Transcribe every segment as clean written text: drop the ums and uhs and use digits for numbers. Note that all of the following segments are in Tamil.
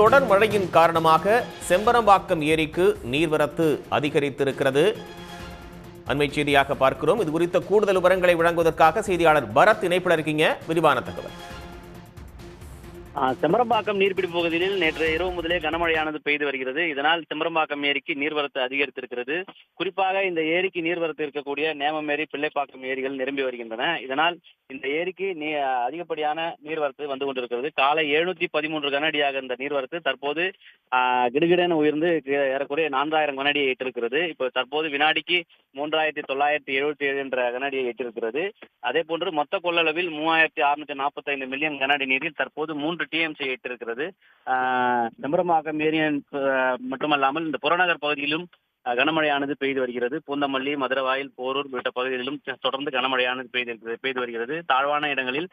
தொடர் மழையின் காரணமாக செம்பரம்பாக்கம் ஏரிக்கு நீர்வரத்து அதிகரித்திருக்கிறது. அண்மை செய்தியாக பார்க்கிறோம். இது குறித்த கூடுதல் விவரங்களை வழங்குவதற்காக செய்தியாளர் பரத் இணைப்பில் இருக்கீங்க. விரிவான தகவல். செம்பரம்பாக்கம் நீர்பிடிப்பு பகுதியில் நேற்று இரவு முதலே கனமழையானது பெய்து வருகிறது. இதனால் செம்பரம்பாக்கம் ஏரிக்கு நீர்வரத்து அதிகரித்திருக்கிறது. குறிப்பாக இந்த ஏரிக்கு நீர்வரத்து இருக்கக்கூடிய நேமம் ஏரி, பிள்ளைப்பாக்கம் ஏரிகள் நிரம்பி வருகின்றன. இதனால் இந்த ஏரிக்கு அதிகப்படியான நீர்வரத்து வந்து கொண்டிருக்கிறது. காலை 713 கனஅடியாக இந்த நீர்வரத்து தற்போது கிடுகிடென உயர்ந்து ஏறக்குறைய 4000 கனஅடியை எட்டிருக்கிறது. இப்போ தற்போது வினாடிக்கு 3977 என்ற கனஅடியை எட்டிருக்கிறது. அதே போன்று மொத்த கொள்ளளவில் 3645 மில்லியன் கனஅடி நீரில் தற்போது 3 TMC எட்டிருக்கிறது. செம்பரம்பாக்கம் ஏரியின் மட்டுமல்லாமல் இந்த புறநகர் பகுதியிலும் கனமழையானது பெய்து வருகிறது. பூந்தமல்லி, மதுரவாயில், போரூர் உள்ளிட்ட பகுதிகளிலும் தொடர்ந்து கனமழையானது பெய்து வருகிறது. தாழ்வான இடங்களில்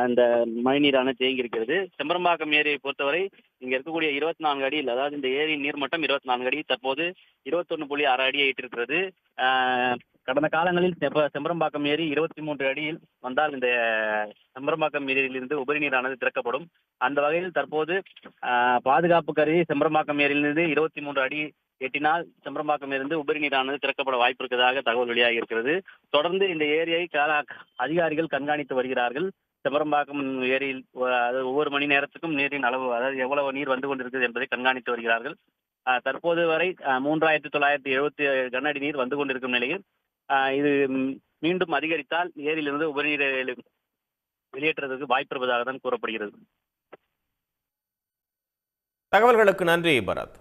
இந்த மழைநீரானது தேங்கி இருக்கிறது. செம்பரம்பாக்கம் ஏரியை பொறுத்தவரை இங்க இருக்கக்கூடிய 24 அடியில், அதாவது இந்த ஏரியின் நீர்மட்டம் 24 அடி, தற்போது 21.6 அடியை எட்டிருக்கிறது. கடந்த காலங்களில் செம்பரம்பாக்கம் ஏரி 23 அடியில் வந்தால் இந்த செம்பரம்பாக்கம் ஏரியிலிருந்து உபரி நீரானது திறக்கப்படும். அந்த வகையில் தற்போது பாதுகாப்பு கருதி செம்பரம்பாக்கம் ஏரியிலிருந்து 23 அடி எட்டினால் செம்பரம்பாக்கம் இருந்து உபரி நீரானது திறக்கப்பட வாய்ப்பு இருக்கிறதாக தகவல் வெளியாகி இருக்கிறது. தொடர்ந்து இந்த ஏரியை அதிகாரிகள் கண்காணித்து வருகிறார்கள். செம்பரம்பாக்கம் ஏரியில் ஒவ்வொரு மணி நேரத்துக்கும் நீரின் அளவு, அதாவது எவ்வளவு நீர் வந்து கொண்டிருக்கிறது என்பதை கண்காணித்து வருகிறார்கள். தற்போது வரை 3977 கனஅடி நீர் வந்து கொண்டிருக்கும் நிலையில் இது மீண்டும் அதிகரித்தால் ஏரியிலிருந்து உபரி நீரை வெளியேற்றுவதற்கு வாய்ப்பு இருப்பதாக தான் கூறப்படுகிறது. தகவல்களுக்கு நன்றி பரத்.